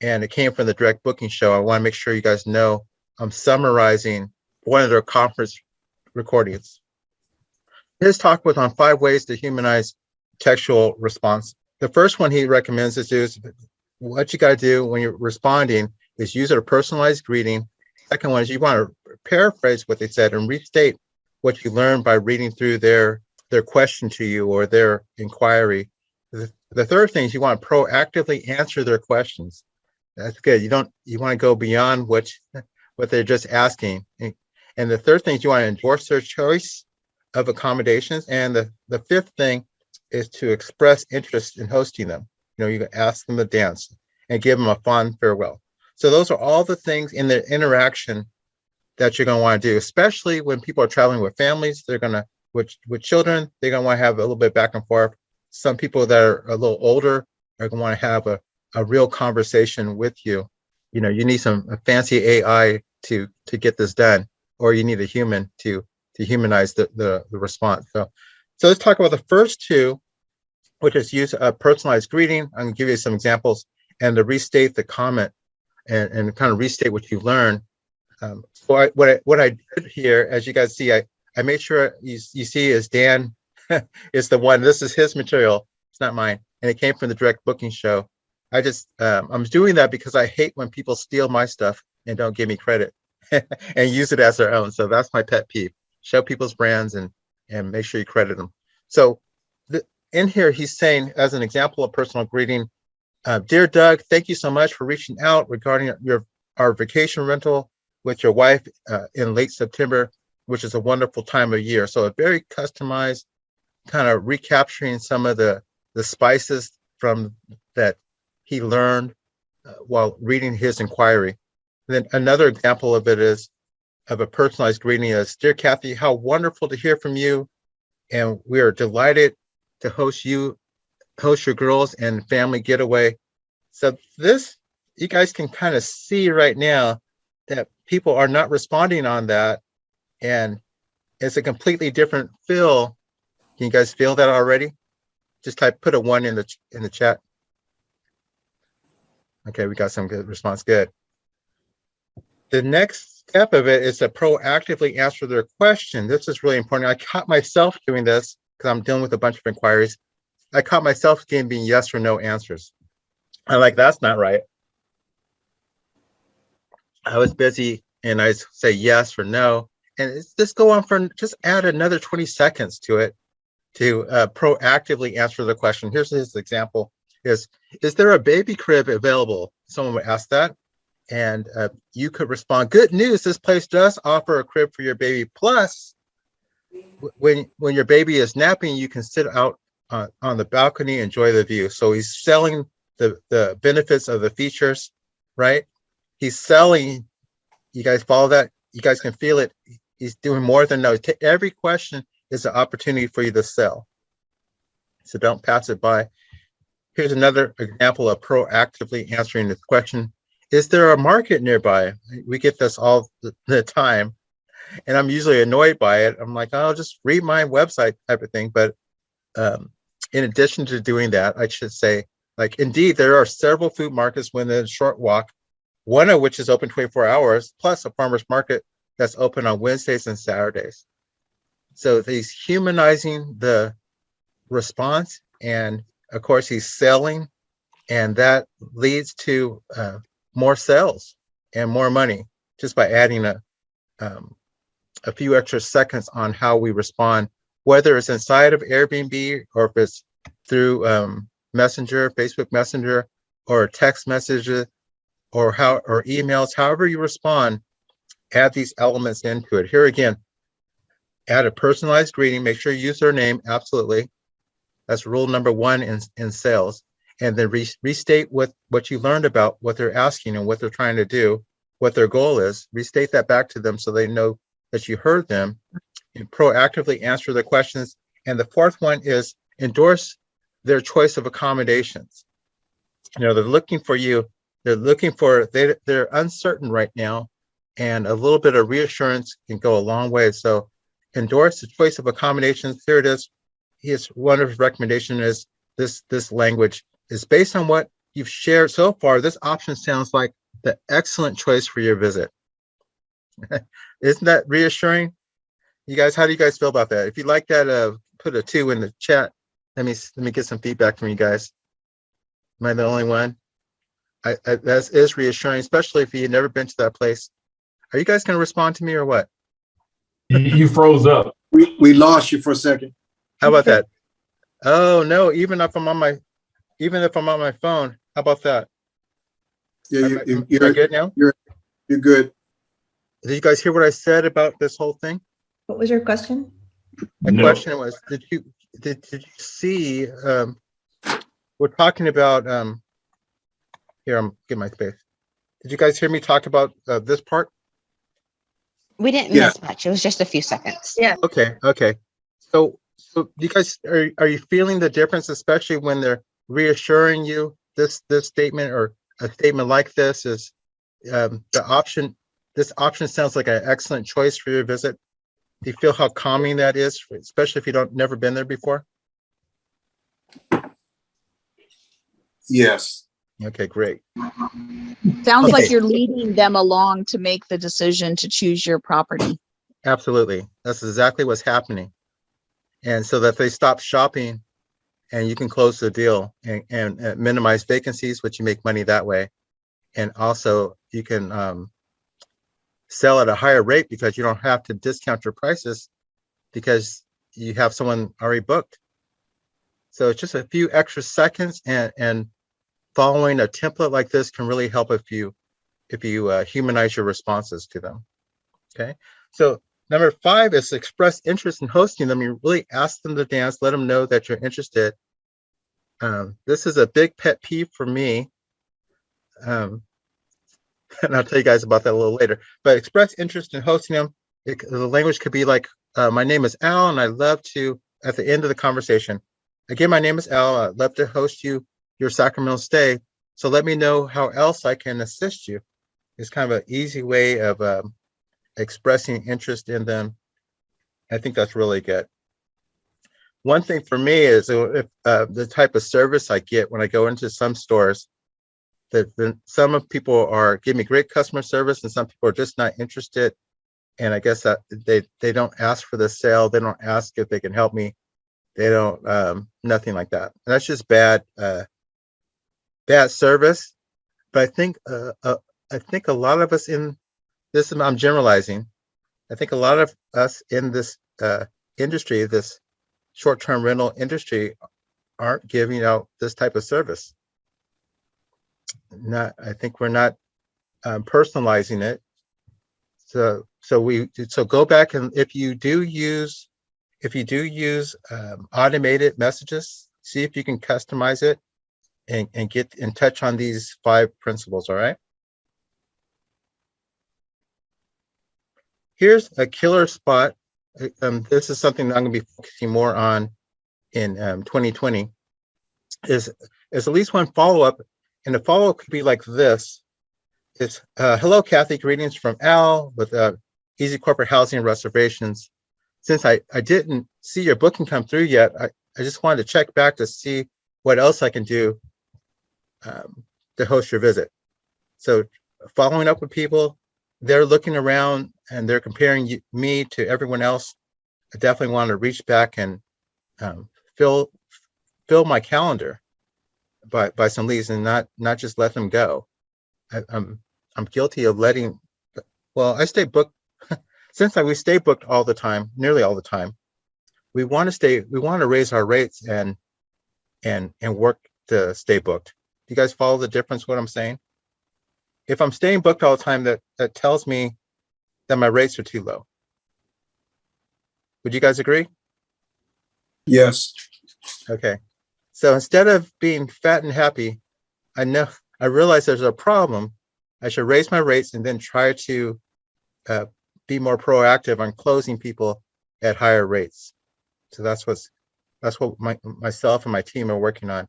and it came from the direct booking show. I want to make sure you guys know I'm summarizing one of their conference recordings. His talk was on 5 ways to humanize textual response. The first one he recommends is what you got to do when you're responding is use a personalized greeting. Second one is you want to paraphrase what they said and restate what you learned by reading through their question to you or their inquiry. The third thing is you want to proactively answer their questions. That's good. You want to go beyond what they're just asking. And the third thing is you want to endorse their choice of accommodations. And the fifth thing is to express interest in hosting them. You can ask them to dance and give them a fond farewell. So those are all the things in the interaction that you're going to want to do, especially when people are traveling with families. They're going to, with children, they're going to want to have a little bit back and forth. Some people that are a little older are going to want to have a real conversation with you. You need some fancy AI to get this done, or you need a human to humanize the response. So let's talk about the first two, which is use a personalized greeting. I'm going to give you some examples and to restate the comment and kind of restate what you learned. So what I did here, as you guys see, I made sure you see is Dan is the one. This is his material. It's not mine, and it came from the direct booking show. I'm doing that because I hate when people steal my stuff and don't give me credit and use it as their own. So that's my pet peeve. Show people's brands and make sure you credit them. So in here, he's saying, as an example of personal greeting, dear Doug, thank you so much for reaching out regarding our vacation rental with your wife in late September, which is a wonderful time of year. So a very customized, kind of recapturing some of the spices from that he learned while reading his inquiry. And then another example of it is of a personalized greeting is, dear Kathy, how wonderful to hear from you. And we are delighted to host your girls and family getaway. So this, you guys can kind of see right now that people are not responding on that. And it's a completely different feel. Can you guys feel that already? Just put a 1 in the chat. Okay, we got some good response. Good. The next step of it is to proactively answer their question. This is really important. I caught myself doing this because I'm dealing with a bunch of inquiries. I caught myself giving yes or no answers. I'm like, that's not right. I was busy and I say yes or no. And it's just go on for, just add another 20 seconds to it to proactively answer the question. Here's his example is there a baby crib available? Someone would ask that. And you could respond, good news, this place does offer a crib for your baby. Plus, when your baby is napping, you can sit out on the balcony, enjoy the view. So he's selling the benefits of the features, right? He's selling, you guys follow that? You guys can feel it. He's doing more than no. Every question is an opportunity for you to sell. So don't pass it by. Here's another example of proactively answering this question. Is there a market nearby? We get this all the time, and I'm usually annoyed by it. I'm like, I'll just read my website type of thing. But in addition to doing that, I should say, like, indeed, there are several food markets within a short walk, one of which is open 24 hours, plus a farmer's market that's open on Wednesdays and Saturdays. So he's humanizing the response, and of course, he's selling, and that leads to more sales and more money just by adding a few extra seconds on how we respond, whether it's inside of Airbnb or if it's through Messenger, Facebook Messenger, or text messages, or emails. However you respond, add these elements into it. Here again, add a personalized greeting. Make sure you use their name. Absolutely, that's rule number 1 in sales. And then restate what you learned about what they're asking and what they're trying to do, what their goal is. Restate that back to them so they know that you heard them, and proactively answer their questions. And the fourth one is endorse their choice of accommodations. They're looking for you. They're uncertain right now, and a little bit of reassurance can go a long way. So endorse the choice of accommodations. Here it is. One of his recommendations is this language is based on what you've shared so far, this option sounds like the excellent choice for your visit. Isn't that reassuring? You guys, how do you guys feel about that? If you like that, put a 2 in the chat. Let me get some feedback from you guys. Am I the only one? That is reassuring, especially if you've never been to that place. Are you guys going to respond to me or what? You froze up. We lost you for a second. How about that? Oh no, even if I'm on my phone, how about that? Yeah, Am I good now? You're good. Did you guys hear what I said about this whole thing? What was your question? My question was, did you see, we're talking about, here, I'm getting my space. Did you guys hear me talk about this part? We didn't miss much. It was just a few seconds. Yeah. Okay. So you guys, are you feeling the difference, especially when they're reassuring you this statement or a statement like this is this option sounds like an excellent choice for your visit? Do you feel how calming that is, especially if you never been there before? Yes. Okay, great. Sounds like Okay. you're leading them along to make the decision to choose your property. Absolutely. That's exactly what's happening. And so that they stop shopping and you can close the deal and minimize vacancies, which you make money that way. And also you can sell at a higher rate because you don't have to discount your prices because you have someone already booked. So it's just a few extra seconds, and following a template like this can really help if you humanize your responses to them. Okay, so number 5 is express interest in hosting them. You really ask them to dance, let them know that you're interested. This is a big pet peeve for me. And I'll tell you guys about that a little later. But express interest in hosting them. The language could be like, my name is Al, and I'd love to, at the end of the conversation, again, my name is Al. I'd love to host your Sacramento stay. So let me know how else I can assist you. It's kind of an easy way of expressing interest in them. I think that's really good. One thing for me is if the type of service I get when I go into some stores, that some of people are giving me great customer service and some people are just not interested. And I guess that they don't ask for the sale. They don't ask if they can help me. They don't, nothing like that. And that's just bad service. But I think a lot of us in this, I'm generalizing. I think a lot of us in this industry, this short-term rental industry, aren't giving out this type of service. I think we're not personalizing it. So go back, and if you do use automated messages, see if you can customize it and get in touch on these 5 principles. All right. Here's a killer spot. This is something that I'm going to be focusing more on in 2020. Is at least one follow-up, and the follow-up could be like this. It's hello, Kathy. Greetings from Al with Easy Corporate Housing and Reservations. Since I didn't see your booking come through yet, I just wanted to check back to see what else I can do to host your visit. So following up with people, they're looking around and they're comparing me to everyone else. I definitely want to reach back and fill my calendar by some leads and not just let them go. I'm guilty of letting. Well, I stay booked. Since we stay booked all the time, nearly all the time. We want to raise our rates and work to stay booked. Do you guys follow the difference what I'm saying? If I'm staying booked all the time, that tells me that my rates are too low. Would you guys agree? Yes. Okay. So instead of being fat and happy, I realize there's a problem. I should raise my rates and then try to be more proactive on closing people at higher rates. So that's what myself and my team are working on.